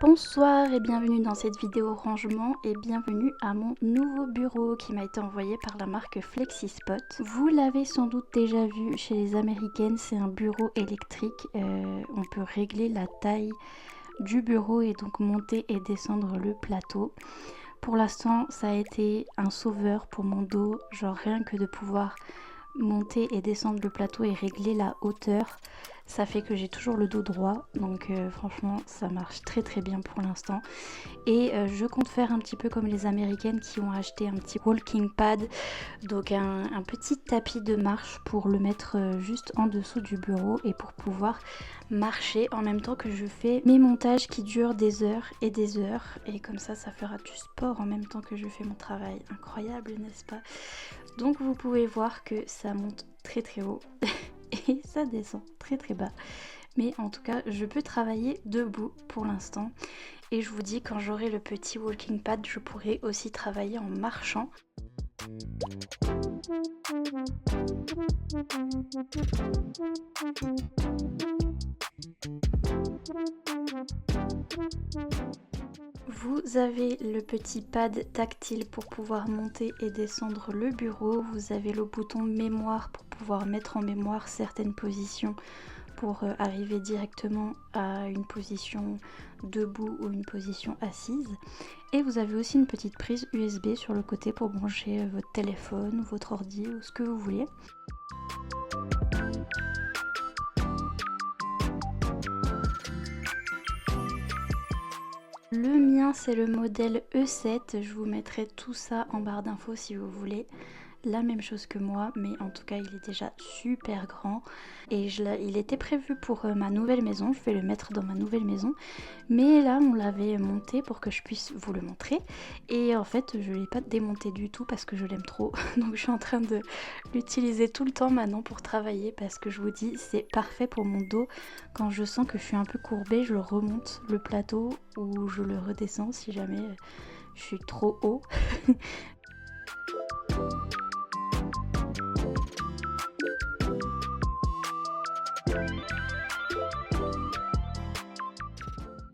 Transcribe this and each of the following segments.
Bonsoir et bienvenue dans cette vidéo rangement et bienvenue à mon nouveau bureau qui m'a été envoyé par la marque FlexiSpot. Vous l'avez sans doute déjà vu chez les américaines, c'est un bureau électrique. On peut régler la taille du bureau et donc monter et descendre le plateau. Pour l'instant, ça a été un sauveur pour mon dos, genre rien que de pouvoir monter et descendre le plateau et régler la hauteur. Ça fait que j'ai toujours le dos droit, donc franchement ça marche très très bien pour l'instant. Et je compte faire un petit peu comme les américaines qui ont acheté un petit walking pad, donc un petit tapis de marche pour le mettre juste en dessous du bureau et pour pouvoir marcher en même temps que je fais mes montages qui durent des heures et des heures. Et comme ça fera du sport en même temps que je fais mon travail. Incroyable, n'est-ce pas? Donc vous pouvez voir que ça monte très très haut et ça descend très très bas. Mais en tout cas, je peux travailler debout pour l'instant. Et je vous dis, quand j'aurai le petit walking pad, je pourrai aussi travailler en marchant. Vous avez le petit pad tactile pour pouvoir monter et descendre le bureau. Vous avez le bouton mémoire pour pouvoir mettre en mémoire certaines positions pour arriver directement à une position debout ou une position assise. Et vous avez aussi une petite prise USB sur le côté pour brancher votre téléphone ou votre ordi ou ce que vous voulez. Le mien c'est le modèle E7, je vous mettrai tout ça en barre d'infos si vous voulez. La même chose que moi, mais en tout cas il est déjà super grand et il était prévu pour ma nouvelle maison. Je vais le mettre dans ma nouvelle maison, mais là on l'avait monté pour que je puisse vous le montrer et en fait je l'ai pas démonté du tout parce que je l'aime trop. Donc je suis en train de l'utiliser tout le temps maintenant pour travailler parce que je vous dis c'est parfait pour mon dos. Quand je sens que je suis un peu courbée, je le remonte le plateau ou je le redescends si jamais je suis trop haut.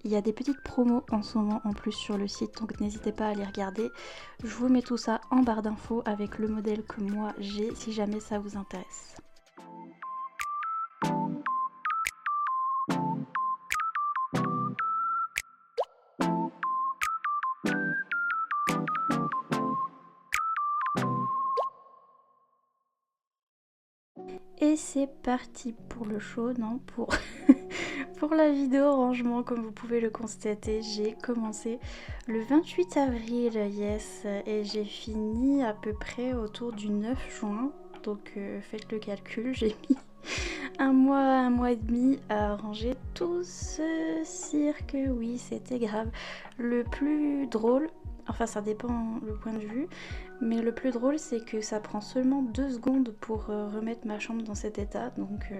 Il y a des petites promos en ce moment en plus sur le site, donc n'hésitez pas à les regarder. Je vous mets tout ça en barre d'infos avec le modèle que moi j'ai si jamais ça vous intéresse. Et c'est parti pour le show, non pour... pour la vidéo rangement. Comme vous pouvez le constater, j'ai commencé le 28 avril, yes, et j'ai fini à peu près autour du 9 juin. Donc faites le calcul, j'ai mis un mois et demi à ranger tout ce cirque. Oui, c'était grave. Le plus drôle, enfin ça dépend le point de vue, mais le plus drôle c'est que ça prend seulement 2 secondes pour remettre ma chambre dans cet état. Donc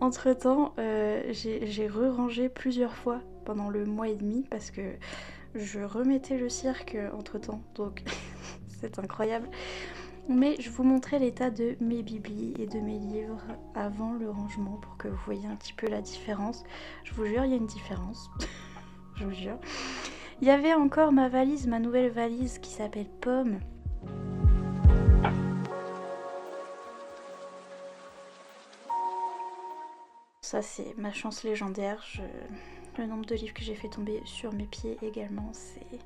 entre temps j'ai re-rangé plusieurs fois pendant le mois et demi parce que je remettais le cirque entre temps, donc c'est incroyable. Mais je vous montrais l'état de mes biblis et de mes livres avant le rangement pour que vous voyez un petit peu la différence. Je vous jure, il y a une différence. Je vous jure. Il y avait encore ma valise, ma nouvelle valise qui s'appelle Pomme. Ça c'est ma chance légendaire. Le nombre de livres que j'ai fait tomber sur mes pieds également, c'est...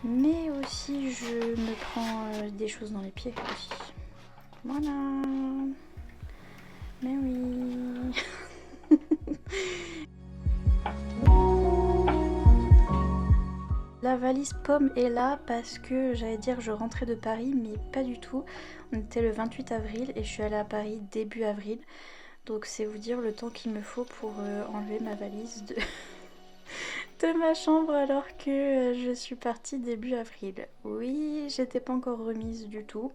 Mais aussi je me prends des choses dans les pieds aussi. Voilà. Mais oui. La valise Pomme est là parce que j'allais dire je rentrais de Paris, mais pas du tout. On était le 28 avril et je suis allée à Paris début avril. Donc c'est vous dire le temps qu'il me faut pour enlever ma valise de ma chambre alors que je suis partie début avril. Oui, j'étais pas encore remise du tout.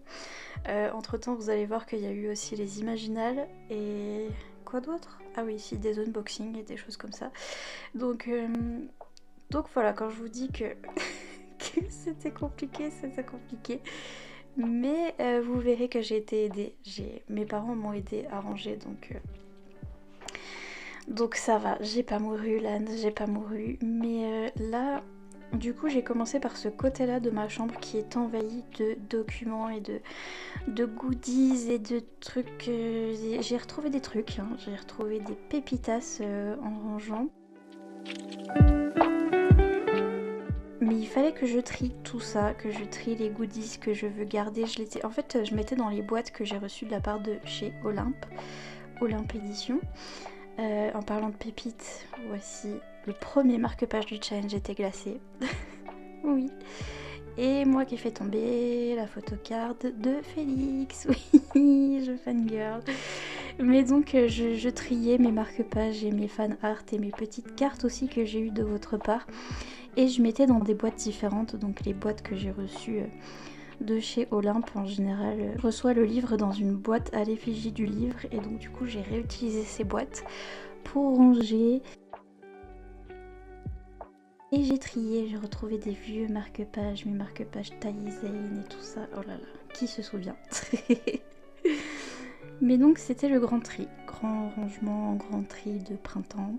Entre temps vous allez voir qu'il y a eu aussi les Imaginales et quoi d'autre? Ah oui, ici des unboxings et des choses comme ça. Donc voilà, quand je vous dis que, que c'était compliqué, c'était compliqué. Mais vous verrez que j'ai été aidée. Mes parents m'ont aidée à ranger, Donc ça va, j'ai pas mouru Lane, j'ai pas mouru. Mais là, du coup j'ai commencé par ce côté-là de ma chambre qui est envahi de documents et de goodies et de trucs. J'ai retrouvé des trucs, hein. J'ai retrouvé des pépitas en rangeant. Mais il fallait que je trie tout ça, que je trie les goodies que je veux garder. En fait, je mettais dans les boîtes que j'ai reçues de la part de chez Olympe Édition. En parlant de pépites, voici le premier marque-page du challenge était glacé. Oui. Et moi qui ai fait tomber la photocard de Félix. Oui, je fangirl. Mais donc je triais mes marque-pages et mes fan art et mes petites cartes aussi que j'ai eues de votre part. Et je mettais dans des boîtes différentes, donc les boîtes que j'ai reçues de chez Olympe en général. Je reçois le livre dans une boîte à l'effigie du livre et donc du coup j'ai réutilisé ces boîtes pour ranger. Et j'ai trié, j'ai retrouvé des vieux marque-pages, mes marque-pages taille Zane et tout ça. Oh là là, qui se souvient? Mais donc c'était le grand tri, grand rangement, grand tri de printemps.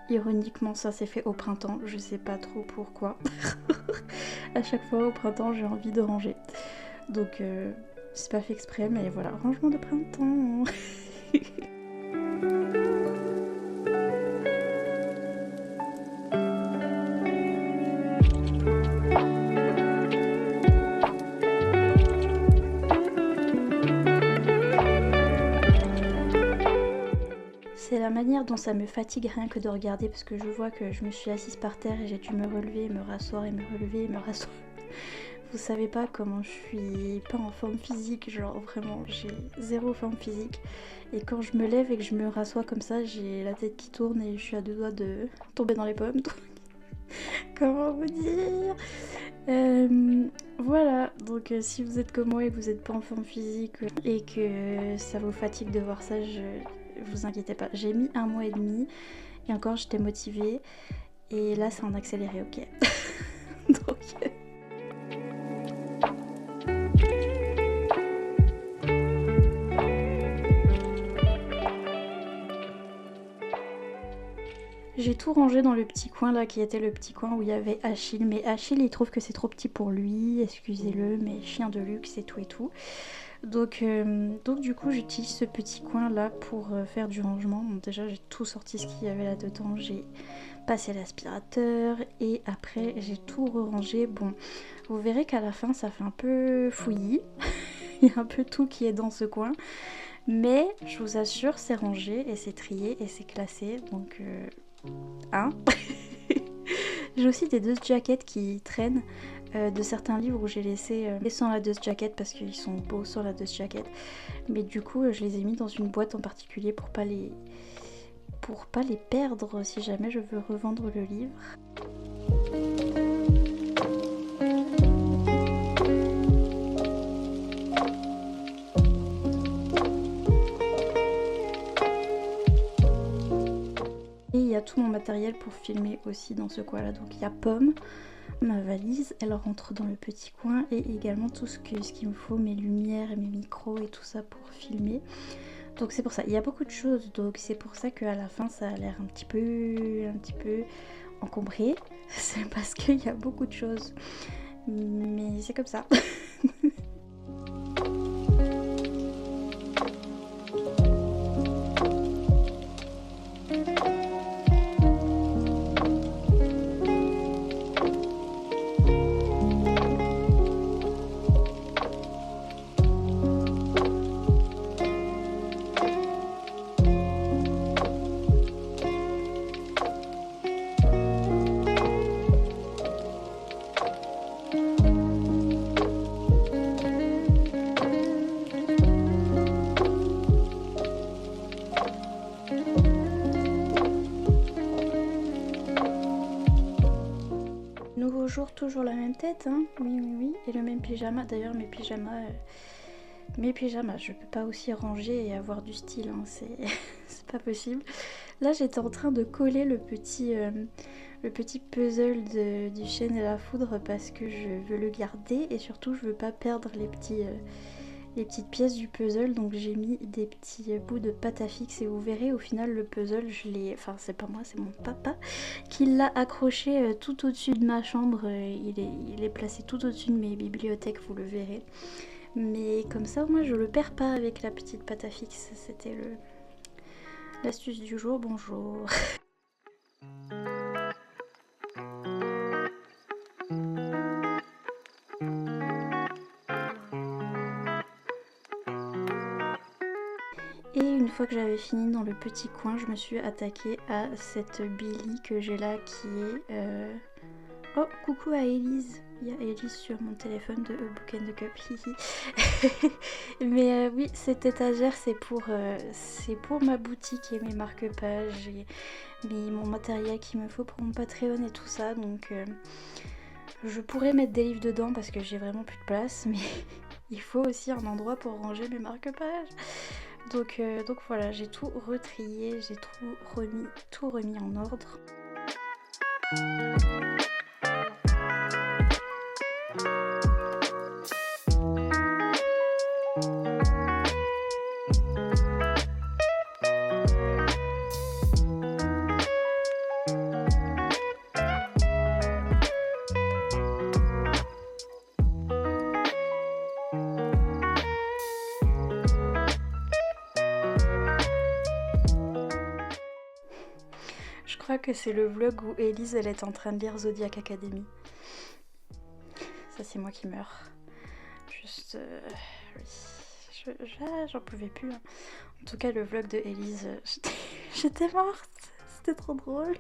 Ironiquement, ça s'est fait au printemps, je sais pas trop pourquoi. À chaque fois au printemps, j'ai envie de ranger. Donc, c'est pas fait exprès, mais voilà, rangement de printemps. C'est la manière dont ça me fatigue rien que de regarder parce que je vois que je me suis assise par terre et j'ai dû me relever, me rasseoir et me relever et me rasseoir. Vous savez pas comment je suis pas en forme physique, genre vraiment j'ai zéro forme physique. Et quand je me lève et que je me rassois comme ça, j'ai la tête qui tourne et je suis à deux doigts de tomber dans les pommes. Comment vous dire voilà, donc si vous êtes comme moi et que vous n'êtes pas en forme physique et que ça vous fatigue de voir ça, vous inquiétez pas. J'ai mis 1 mois et demi et encore j'étais motivée et là c'est en accéléré, ok. Donc... J'ai tout rangé dans le petit coin là qui était le petit coin où il y avait Achille. Mais Achille il trouve que c'est trop petit pour lui, excusez-le, mais chien de luxe et tout et tout. Donc du coup j'utilise ce petit coin là pour faire du rangement. Donc déjà j'ai tout sorti ce qu'il y avait là-dedans. J'ai passé l'aspirateur et après j'ai tout rangé. Bon, vous verrez qu'à la fin ça fait un peu fouillis. Il y a un peu tout qui est dans ce coin. Mais je vous assure c'est rangé et c'est trié et c'est classé. Donc... Hein. J'ai aussi des dust jackets qui traînent de certains livres où j'ai laissé sans la dust jacket parce qu'ils sont beaux sans la dust jacket. Mais du coup je les ai mis dans une boîte en particulier pour pas les perdre si jamais je veux revendre le livre. Et il y a tout mon matériel pour filmer aussi dans ce coin là. Donc il y a Pomme, ma valise, elle rentre dans le petit coin et également tout ce qu'il me faut, mes lumières et mes micros et tout ça pour filmer. Donc c'est pour ça, il y a beaucoup de choses, donc c'est pour ça qu'à la fin ça a l'air un petit peu encombré. C'est parce qu'il y a beaucoup de choses, mais c'est comme ça. Nouveau jour, toujours la même tête, hein. Oui, et le même pyjama. D'ailleurs mes pyjamas, je peux pas aussi ranger et avoir du style, hein. C'est pas possible. Là j'étais en train de coller le petit puzzle du chêne et la foudre parce que je veux le garder et surtout je veux pas perdre les petites pièces du puzzle. Donc j'ai mis des petits bouts de pâte à fixe et vous verrez au final le puzzle, enfin c'est pas moi, c'est mon papa qui l'a accroché tout au-dessus de ma chambre. Il est placé tout au-dessus de mes bibliothèques, vous le verrez. Mais comme ça au moins je le perds pas avec la petite pâte à fixe. C'était l'astuce du jour. Bonjour. Et une fois que j'avais fini dans le petit coin, je me suis attaquée à cette Billy que j'ai là qui est... Oh, coucou à Elise. Il y a Elise sur mon téléphone de A Book and the Cup, hihi. Mais oui, cette étagère c'est pour ma boutique et mes marque-pages et mon matériel qu'il me faut pour mon Patreon et tout ça. Donc je pourrais mettre des livres dedans parce que j'ai vraiment plus de place, mais il faut aussi un endroit pour ranger mes marque-pages. Donc voilà, j'ai tout retrié, j'ai tout remis en ordre. Je crois que c'est le vlog où Elise elle est en train de lire Zodiac Academy. Ça c'est moi qui meurs. Juste... oui. J'en pouvais plus. Hein. En tout cas le vlog de Elise, j'étais morte. C'était trop drôle.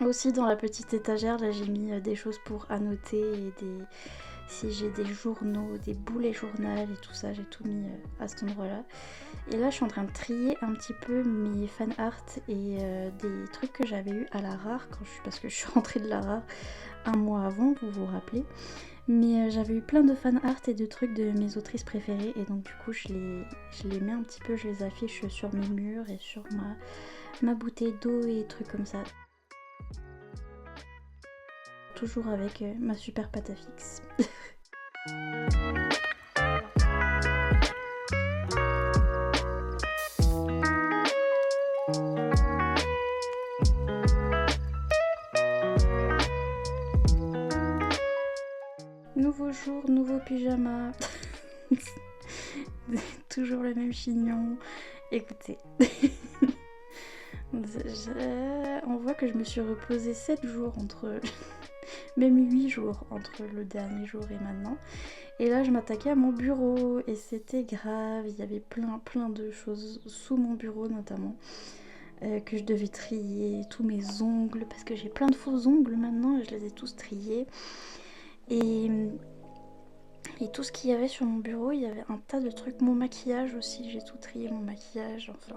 Aussi dans la petite étagère là j'ai mis des choses pour annoter et si j'ai des journaux, des boulets journal et tout ça, j'ai tout mis à cet endroit là. Et là je suis en train de trier un petit peu mes fan art et des trucs que j'avais eu à la rare parce que je suis rentrée de la rare un mois avant, vous vous rappelez. Mais j'avais eu plein de fan art et de trucs de mes autrices préférées et donc du coup je les mets un petit peu, je les affiche sur mes murs et sur ma bouteille d'eau et trucs comme ça. Toujours avec ma super pâte à fixe. Nouveau jour, nouveau pyjama. Toujours le même chignon. Écoutez. On voit que je me suis reposée 7 jours même 8 jours entre le dernier jour et maintenant. Et là je m'attaquais à mon bureau et c'était grave, il y avait plein de choses sous mon bureau notamment que je devais trier, tous mes ongles parce que j'ai plein de faux ongles maintenant et je les ai tous triés. Et tout ce qu'il y avait sur mon bureau, il y avait un tas de trucs, mon maquillage aussi, j'ai tout trié mon maquillage, enfin...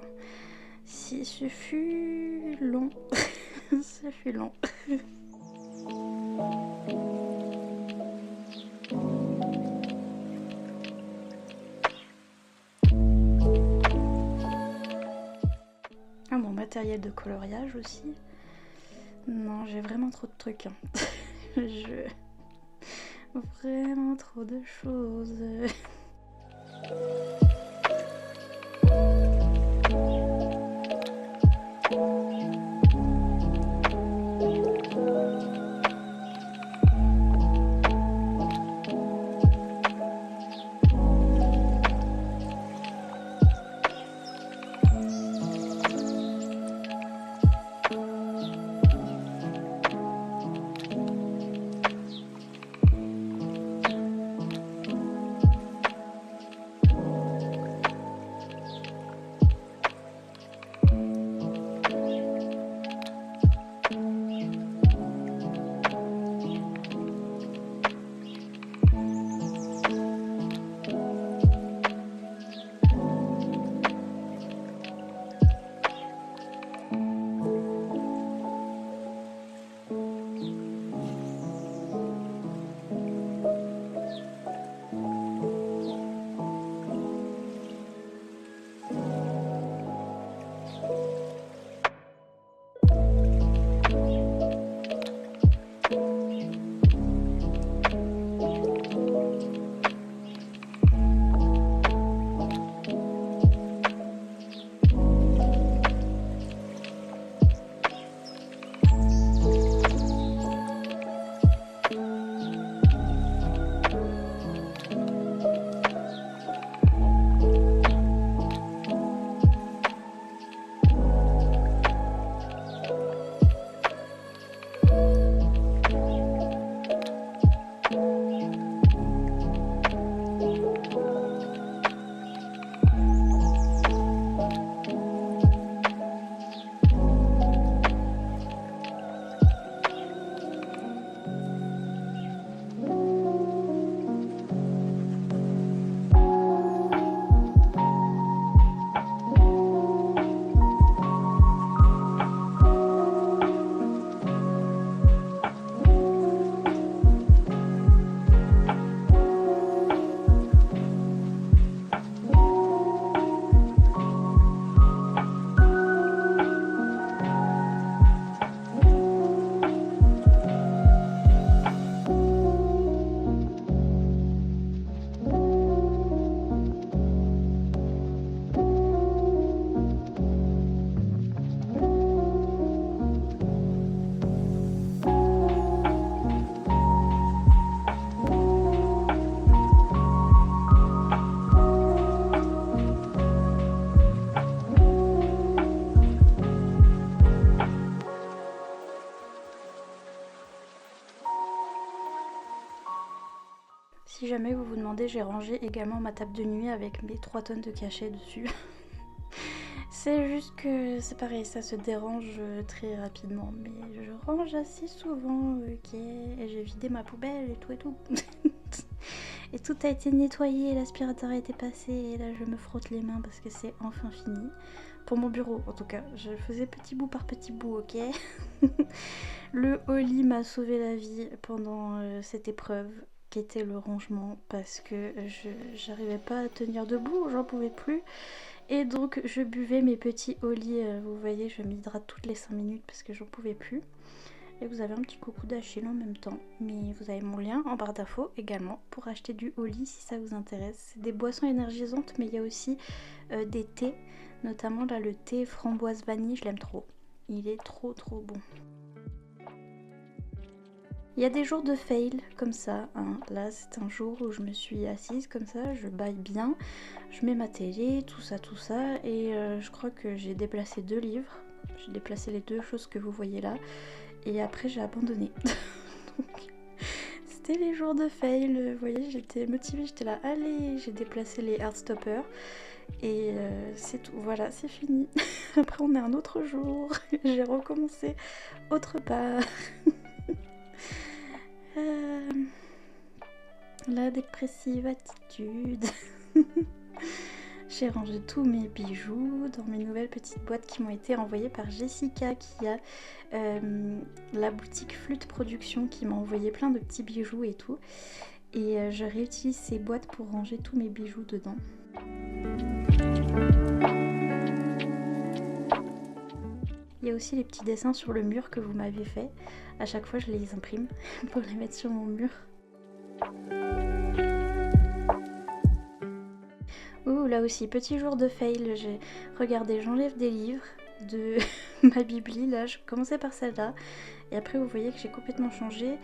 Si, ce fut long. Ce fut long. Ah, mon matériel de coloriage aussi. Non, j'ai vraiment trop de trucs. Hein. Vraiment trop de choses. Si jamais vous vous demandez, j'ai rangé également ma table de nuit avec mes 3 tonnes de cachets dessus. C'est juste que c'est pareil, ça se dérange très rapidement, mais je range assez souvent, ok, et j'ai vidé ma poubelle et tout et tout. Et tout a été nettoyé, l'aspirateur a été passé, et là je me frotte les mains parce que c'est enfin fini. Pour mon bureau en tout cas, je faisais petit bout par petit bout, ok. Le Oli m'a sauvé la vie pendant cette épreuve qu'était le rangement parce que j'arrivais pas à tenir debout, j'en pouvais plus. Et donc je buvais mes petits Oli, vous voyez je m'hydrate toutes les 5 minutes parce que j'en pouvais plus. Et vous avez un petit coucou d'Achille en même temps. Mais vous avez mon lien en barre d'infos également pour acheter du Oli si ça vous intéresse. C'est des boissons énergisantes mais il y a aussi des thés. Notamment là le thé framboise vanille, je l'aime trop. Il est trop bon. Il y a des jours de fail comme ça, hein. Là c'est un jour où je me suis assise comme ça, je baille bien, je mets ma télé, tout ça, et je crois que j'ai déplacé 2 livres, j'ai déplacé les 2 choses que vous voyez là, et après j'ai abandonné. Donc, c'était les jours de fail, vous voyez, j'étais motivée, j'étais là, allez, j'ai déplacé les Heartstoppers, et c'est tout, voilà, c'est fini. Après on est un autre jour, j'ai recommencé autre part. La dépressive attitude. J'ai rangé tous mes bijoux dans mes nouvelles petites boîtes qui m'ont été envoyées par Jessica qui a la boutique Flûte Production qui m'a envoyé plein de petits bijoux et tout. Et je réutilise ces boîtes pour ranger tous mes bijoux dedans. Il y a aussi les petits dessins sur le mur que vous m'avez fait. À chaque fois je les imprime pour les mettre sur mon mur. Ouh, là aussi, petit jour de fail, j'ai regardé, j'enlève des livres de ma bibli, là, je commençais par celle-là, et après vous voyez que j'ai complètement changé,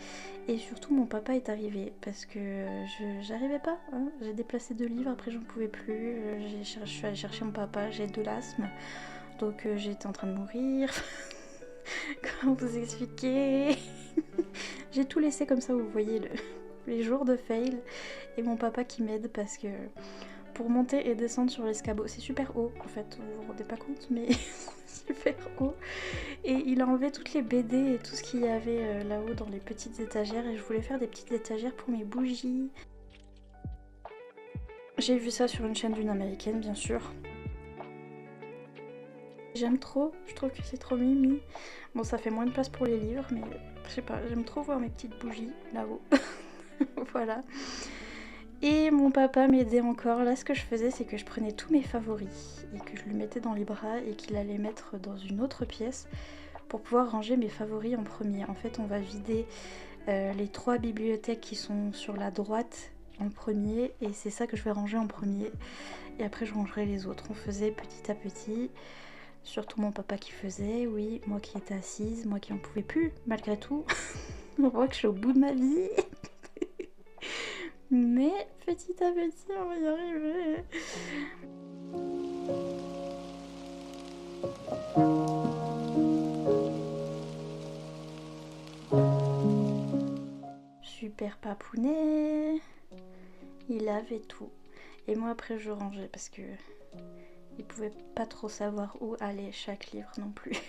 et surtout mon papa est arrivé, parce que j'arrivais pas, hein. J'ai déplacé 2 livres, après j'en pouvais plus, je suis allée chercher mon papa, j'ai de l'asthme, donc j'étais en train de mourir, comment vous expliquer. J'ai tout laissé comme ça, vous voyez, les jours de fail, et mon papa qui m'aide, parce que pour monter et descendre sur l'escabeau, c'est super haut en fait, vous vous rendez pas compte mais c'est super haut, et il a enlevé toutes les BD et tout ce qu'il y avait là-haut dans les petites étagères, et je voulais faire des petites étagères pour mes bougies. J'ai vu ça sur une chaîne d'une américaine bien sûr. J'aime trop, je trouve que c'est trop mimi. Bon, ça fait moins de place pour les livres, mais je sais pas, j'aime trop voir mes petites bougies là-haut. Voilà. Et mon papa m'aidait encore. Là, ce que je faisais, c'est que je prenais tous mes favoris et que je le mettais dans les bras et qu'il allait mettre dans une autre pièce pour pouvoir ranger mes favoris en premier. En fait, on va vider les 3 bibliothèques qui sont sur la droite en premier, et c'est ça que je vais ranger en premier. Et après, je rangerai les autres. On faisait petit à petit. Surtout mon papa qui faisait, oui, moi qui étais assise, moi qui en pouvais plus, malgré tout. On voit que je suis au bout de ma vie. Mais petit à petit, on va y arriver. Super papounet. Il avait tout. Et moi après je rangeais parce que il pouvait pas trop savoir où allait chaque livre non plus.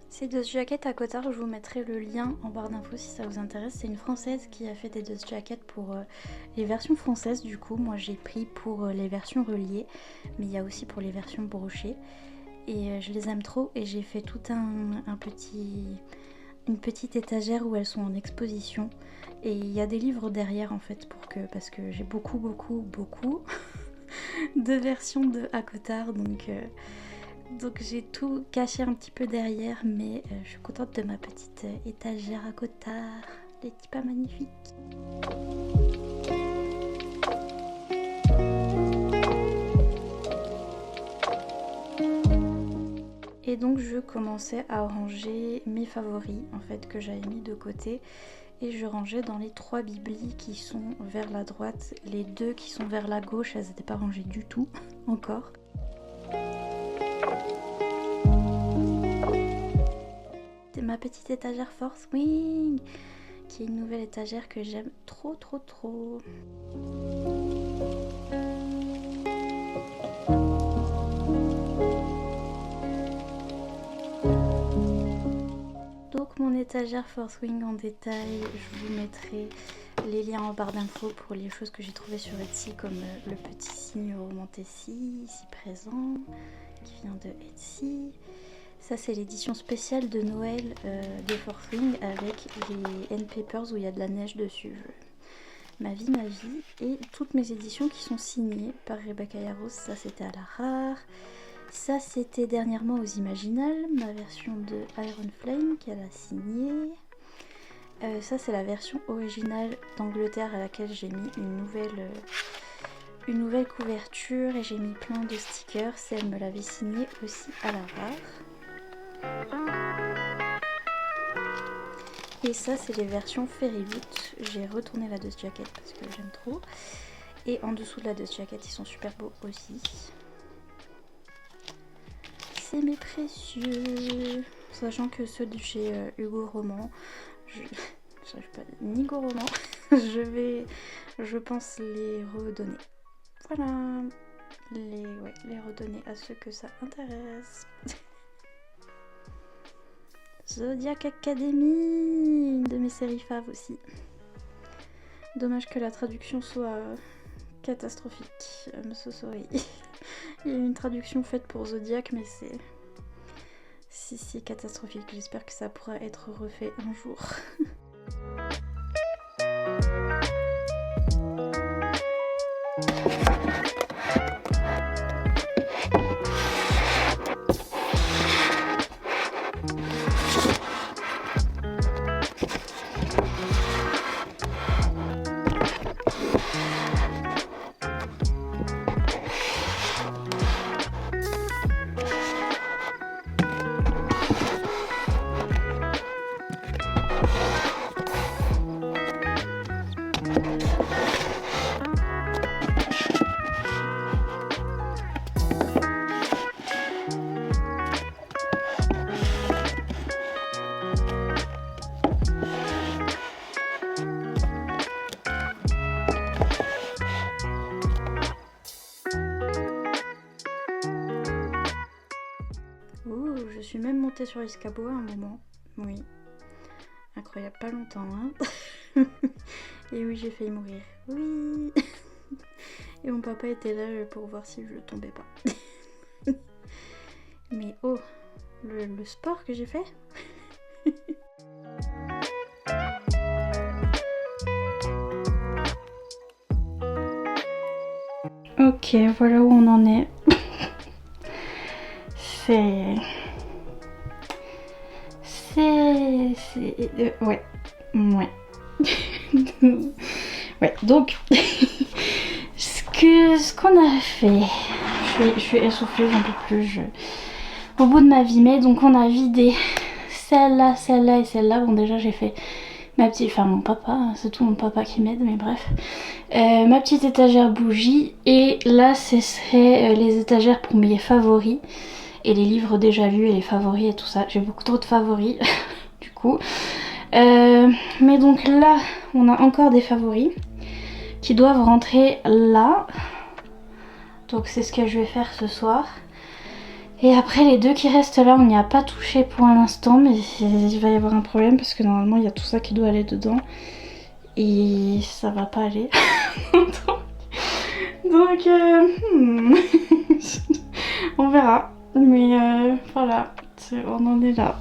Ces Dust Jackets à Cotard, je vous mettrai le lien en barre d'infos si ça vous intéresse. C'est une française qui a fait des Dust Jackets pour les versions françaises. Du coup, moi j'ai pris pour les versions reliées, mais il y a aussi pour les versions brochées. Et je les aime trop, et j'ai fait tout une petite étagère où elles sont en exposition. Et il y a des livres derrière en fait parce que j'ai beaucoup deux versions de Akotard, donc j'ai tout caché un petit peu derrière, mais je suis contente de ma petite étagère Akotard, les petits pas magnifiques. Et donc je commençais à ranger mes favoris en fait que j'avais mis de côté, et je rangeais dans les 3 biblis qui sont vers la droite. Les 2 qui sont vers la gauche, elles n'étaient pas rangées du tout encore. C'est ma petite étagère Force Wing, qui est une nouvelle étagère que j'aime trop. Donc mon étagère Force Wing en détail, je vous mettrai les liens en barre d'infos pour les choses que j'ai trouvées sur Etsy, comme le petit signe Romantessi, ici présent, qui vient de Etsy. Ça c'est l'édition spéciale de Noël des Force Wing avec les end papers où il y a de la neige dessus. Ma vie. Et toutes mes éditions qui sont signées par Rebecca Yarros, ça c'était à la rare. Ça c'était dernièrement aux Imaginales, ma version de Iron Flame qu'elle a signée. Ça c'est la version originale d'Angleterre à laquelle j'ai mis une nouvelle couverture et j'ai mis plein de stickers. Elle me l'avait signée aussi à la rare. Et ça c'est les versions Fairyboot. J'ai retourné la Dust Jacket parce que j'aime trop. Et en dessous de la Dust Jacket ils sont super beaux aussi. C'est mes précieux. Sachant que ceux de chez Hugo Roman, j'arrive pas, Nigo Roman, je pense les redonner. Voilà, les redonner à ceux que ça intéresse. Zodiac Academy, une de mes séries faves aussi. Dommage que la traduction soit catastrophique. I'm so sorry. Il y a une traduction faite pour Zodiac, mais c'est catastrophique. J'espère que ça pourra être refait un jour. Ouh, je suis même montée sur l'escabeau à un moment. Oui. Incroyable, pas longtemps, hein. Et oui, j'ai failli mourir. Oui. Et mon papa était là pour voir si je tombais pas. Mais oh, le sport que j'ai fait. Ok, voilà où on en est. Ouais. Ouais, donc ce qu'on a fait, je suis essoufflée, j'en peux plus, au bout de ma vie, mais donc on a vidé celle-là et celle-là. Bon, déjà j'ai fait ma petite, enfin mon papa, c'est tout mon papa qui m'aide, mais bref, ma petite étagère bougie, et là ce serait les étagères pour mes favoris et les livres déjà lus et les favoris et tout ça. J'ai beaucoup trop de favoris du coup, mais donc là on a encore des favoris qui doivent rentrer là, donc c'est ce que je vais faire ce soir. Et après les deux qui restent là, on n'y a pas touché pour l'instant, mais il va y avoir un problème parce que normalement il y a tout ça qui doit aller dedans et ça va pas aller. donc on verra, mais voilà, on en est là.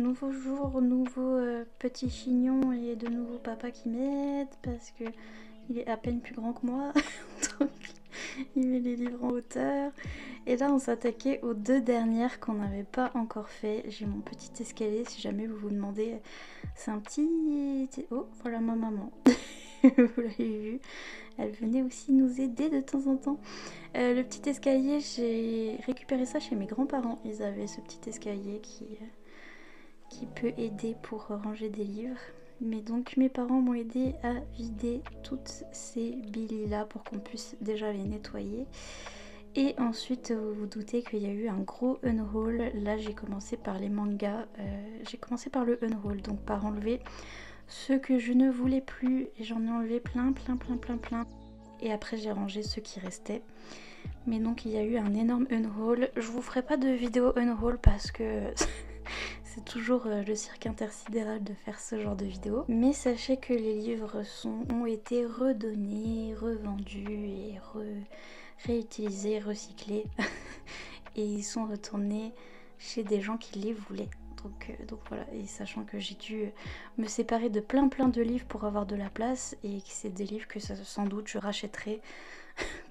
nouveau jour, nouveau petit chignon et de nouveau papa qui m'aide parce que il est à peine plus grand que moi. Donc il met les livres en hauteur. Et là on s'attaquait aux 2 dernières qu'on n'avait pas encore fait. J'ai mon petit escalier si jamais vous vous demandez. C'est un petit... Oh voilà ma maman. Vous l'avez vu. Elle venait aussi nous aider de temps en temps. Le petit escalier, j'ai récupéré ça chez mes grands-parents. Ils avaient ce petit escalier qui peut aider pour ranger des livres. Mais donc mes parents m'ont aidé à vider toutes ces billes là pour qu'on puisse déjà les nettoyer. Et ensuite vous vous doutez qu'il y a eu un gros unhaul. Là j'ai commencé par les mangas. J'ai commencé par le unhaul, donc par enlever ceux que je ne voulais plus. Et j'en ai enlevé plein. Et après j'ai rangé ceux qui restaient. Mais donc il y a eu un énorme unhaul. Je vous ferai pas de vidéo unhaul parce que c'est toujours le cirque intersidéral de faire ce genre de vidéo. Mais sachez que les livres ont été redonnés, revendus et réutilisés, recyclés. Et ils sont retournés chez des gens qui les voulaient. Donc voilà, et sachant que j'ai dû me séparer de plein de livres pour avoir de la place et que c'est des livres que sans doute je rachèterai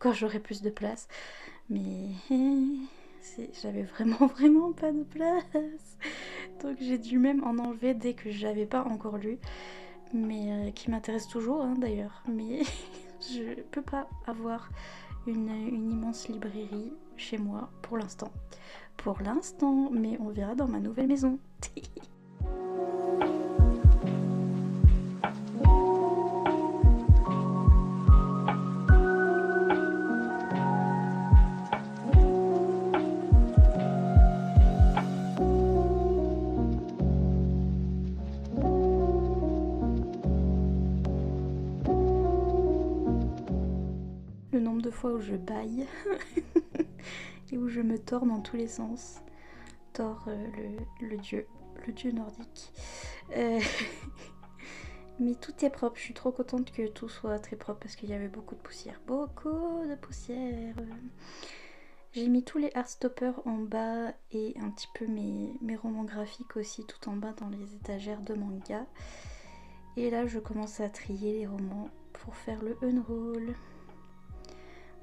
quand j'aurai plus de place. Mais j'avais vraiment pas de place. Donc j'ai dû même en enlever dès que j'avais pas encore lu. Mais qui m'intéresse toujours d'ailleurs. Mais je peux pas avoir une immense librairie chez moi pour l'instant. Mais on verra dans ma nouvelle maison. Le nombre de fois où je bâille et où je me tords dans tous les sens. Le dieu nordique. Mais tout est propre, je suis trop contente que tout soit très propre parce qu'il y avait beaucoup de poussière. J'ai mis tous les Heartstopper en bas et un petit peu mes romans graphiques aussi tout en bas dans les étagères de manga. Et là je commence à trier les romans pour faire le unhaul.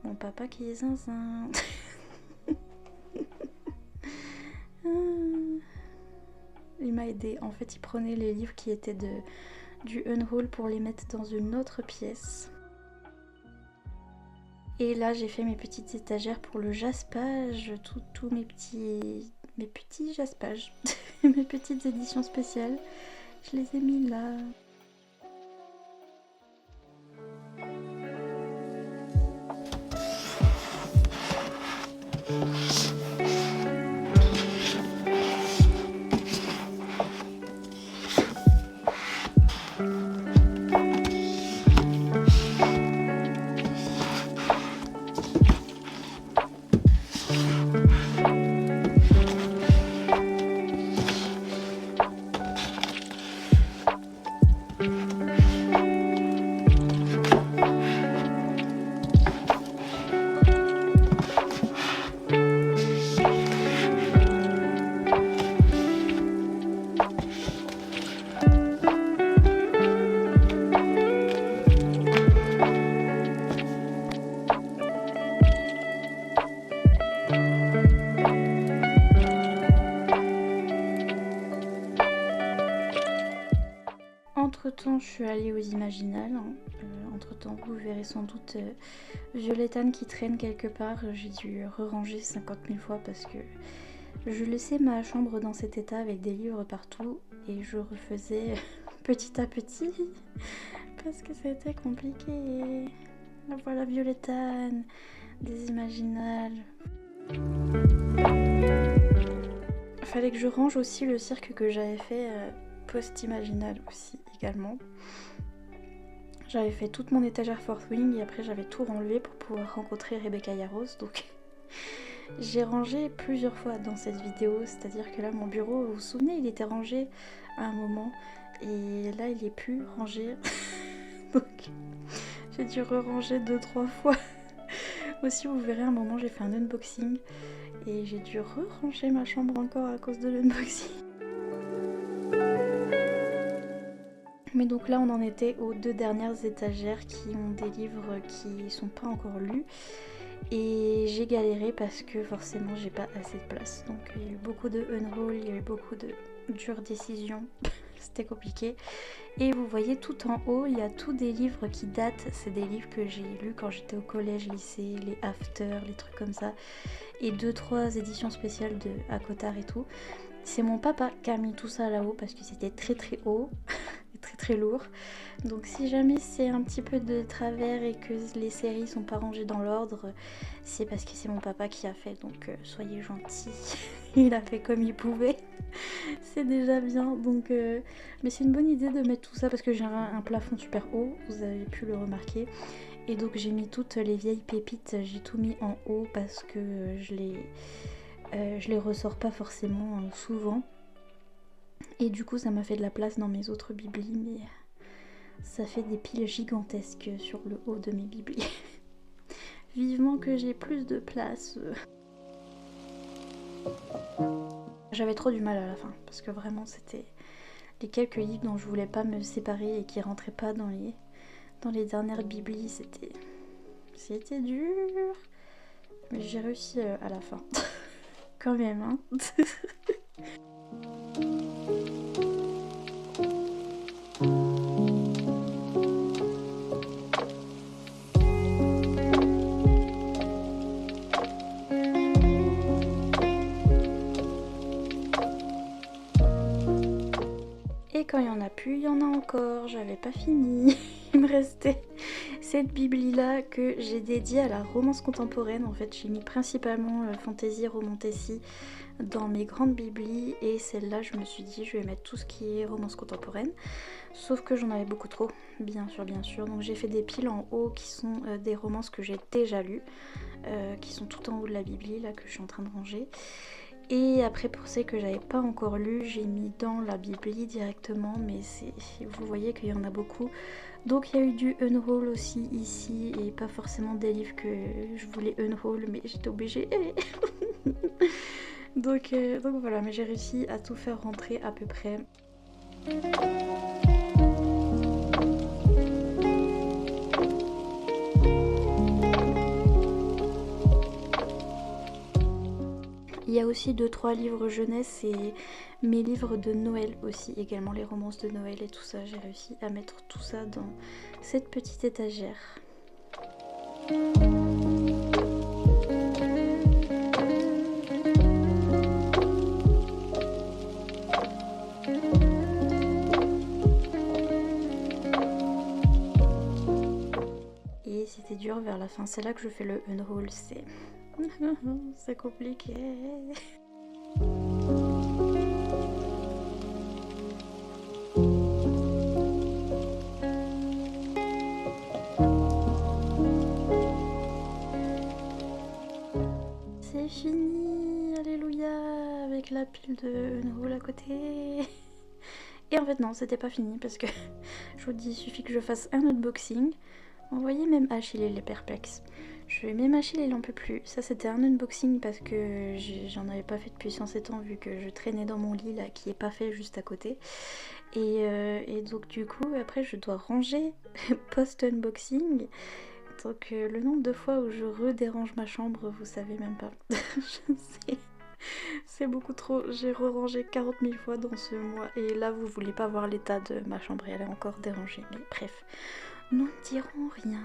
Mon papa qui est zinzin. Il m'a aidé. En fait, il prenait les livres qui étaient du unhaul pour les mettre dans une autre pièce. Et là, j'ai fait mes petites étagères pour le jaspage, tous mes petits jaspages, mes petites éditions spéciales. Je les ai mis là. Entre-temps, je suis allée aux Imaginales. Entre-temps, vous verrez sans doute Violette-Anne qui traîne quelque part. J'ai dû re-ranger 50 000 fois parce que je laissais ma chambre dans cet état avec des livres partout et je refaisais petit à petit parce que c'était compliqué. Voilà Violette-Anne, des Imaginales. Fallait que je range aussi le cirque que j'avais fait post-Imaginal aussi également. J'avais fait toute mon étagère Fourth Wing et après j'avais tout renlevé pour pouvoir rencontrer Rebecca Yarros. Donc j'ai rangé plusieurs fois dans cette vidéo, c'est-à-dire que là mon bureau, vous vous souvenez, il était rangé à un moment et là il est plus rangé. Donc j'ai dû re-ranger 2-3 fois. Aussi vous verrez, à un moment j'ai fait un unboxing et j'ai dû re-ranger ma chambre encore à cause de l'unboxing. Mais donc là on en était aux 2 dernières étagères qui ont des livres qui sont pas encore lus. Et j'ai galéré parce que forcément j'ai pas assez de place. Donc il y a eu beaucoup de unroll, il y a eu beaucoup de dures décisions. C'était compliqué. Et vous voyez tout en haut, il y a tous des livres qui datent. C'est des livres que j'ai lus quand j'étais au collège, lycée, les after, les trucs comme ça. Et 2-3 éditions spéciales de Akotard et tout. C'est mon papa qui a mis tout ça là-haut parce que c'était très très haut et très très lourd. Donc si jamais c'est un petit peu de travers et que les séries sont pas rangées dans l'ordre, c'est parce que c'est mon papa qui a fait. Donc soyez gentils, il a fait comme il pouvait. C'est déjà bien. Donc, mais c'est une bonne idée de mettre tout ça parce que j'ai un plafond super haut, vous avez pu le remarquer. Et donc j'ai mis toutes les vieilles pépites, j'ai tout mis en haut parce que je les ressors pas forcément souvent. Et du coup ça m'a fait de la place dans mes autres biblis, mais ça fait des piles gigantesques sur le haut de mes biblis. Vivement que j'ai plus de place. J'avais trop du mal à la fin, parce que vraiment c'était les quelques livres dont je voulais pas me séparer et qui rentraient pas dans les dernières biblis, c'était dur. Mais j'ai réussi à la fin. Quand même, hein. Et quand il y en a plus, il y en a encore. J'avais pas fini. Il me restait cette bibli-là que j'ai dédiée à la romance contemporaine. En fait, j'ai mis principalement fantasy, romantasy dans mes grandes biblis. Et celle-là, je me suis dit, je vais mettre tout ce qui est romance contemporaine. Sauf que j'en avais beaucoup trop, bien sûr, bien sûr. Donc j'ai fait des piles en haut qui sont des romances que j'ai déjà lues. Qui sont tout en haut de la bibli, là, que je suis en train de ranger. Et après pour celles que j'avais pas encore lues, j'ai mis dans la bibli directement, mais vous voyez qu'il y en a beaucoup. Donc il y a eu du unroll aussi ici, et pas forcément des livres que je voulais unroll, mais j'étais obligée. donc voilà, mais j'ai réussi à tout faire rentrer à peu près. Il y a aussi 2-3 livres jeunesse et mes livres de Noël aussi, également les romances de Noël et tout ça. J'ai réussi à mettre tout ça dans cette petite étagère. Et c'était dur vers la fin, c'est là que je fais le unroll, c'est compliqué. C'est fini, alléluia, avec la pile de unroll à côté. Et en fait non, c'était pas fini parce que je vous dis, il suffit que je fasse un unboxing. Vous voyez, même Achille il est perplexe. Même Achille il en peut plus. Ça c'était un unboxing parce que j'en avais pas fait depuis 107 ans vu que je traînais dans mon lit là qui est pas fait juste à côté. Et donc du coup après je dois ranger post-unboxing. Donc le nombre de fois où je redérange ma chambre, vous savez même pas. Je sais. C'est beaucoup trop, j'ai re-rangé 40 000 fois dans ce mois. Et là vous voulez pas voir l'état de ma chambre, elle est encore dérangée. Mais bref, nous ne dirons rien.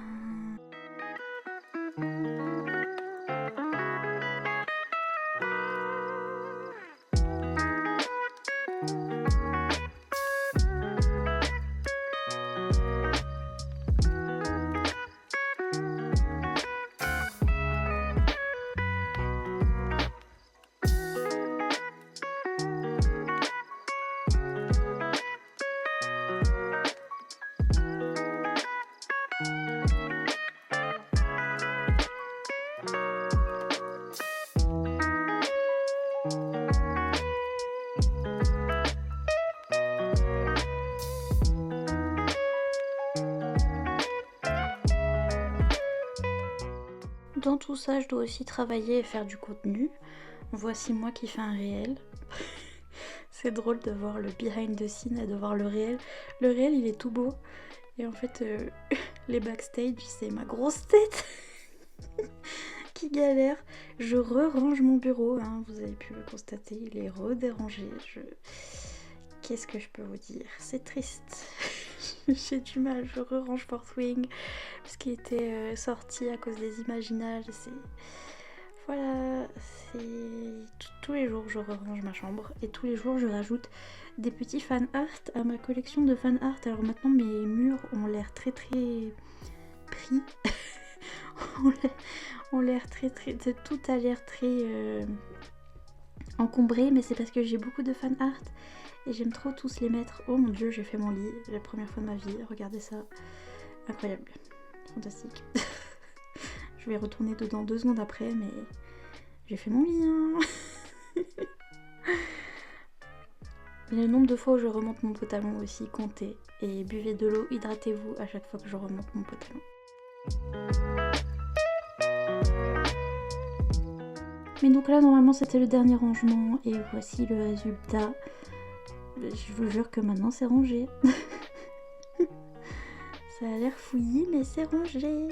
Dans tout ça, je dois aussi travailler et faire du contenu. Voici moi qui fais un réel. C'est drôle de voir le behind the scene et de voir le réel. Le réel, il est tout beau. Et en fait, les backstage, c'est ma grosse tête qui galère. Je re-range mon bureau, hein, vous avez pu le constater, il est redérangé. Qu'est-ce que je peux vous dire? C'est triste. J'ai du mal, je re-range Fourth Wing parce qu'il était sorti à cause des imaginages. Voilà, tous les jours je re-range ma chambre et tous les jours je rajoute des petits fan art à ma collection de fan art. Alors maintenant mes murs ont l'air très pris. ont l'air très tout a l'air très encombré, mais c'est parce que j'ai beaucoup de fan art et j'aime trop tous les mettre. Oh mon dieu, j'ai fait mon lit, la première fois de ma vie, regardez ça, incroyable, fantastique. Je vais retourner dedans 2 secondes après, mais j'ai fait mon lit, hein. Le nombre de fois où je remonte mon pantalon aussi, comptez. Et buvez de l'eau, hydratez-vous à chaque fois que je remonte mon pantalon. Mais donc là, normalement, c'était le dernier rangement. Et voici le résultat. Je vous jure que maintenant, c'est rangé. Ça a l'air fouillis, mais c'est rangé.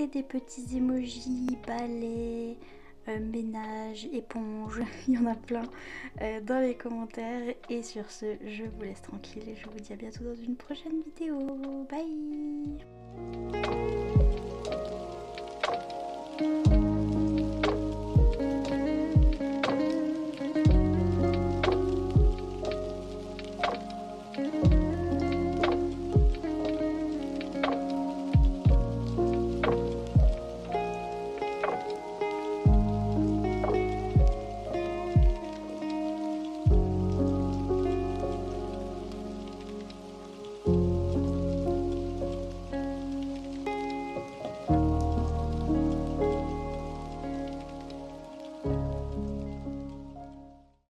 mettez des petits emojis, balais, ménage, éponge, il y en a plein dans les commentaires. Et sur ce, je vous laisse tranquille et je vous dis à bientôt dans une prochaine vidéo. Bye!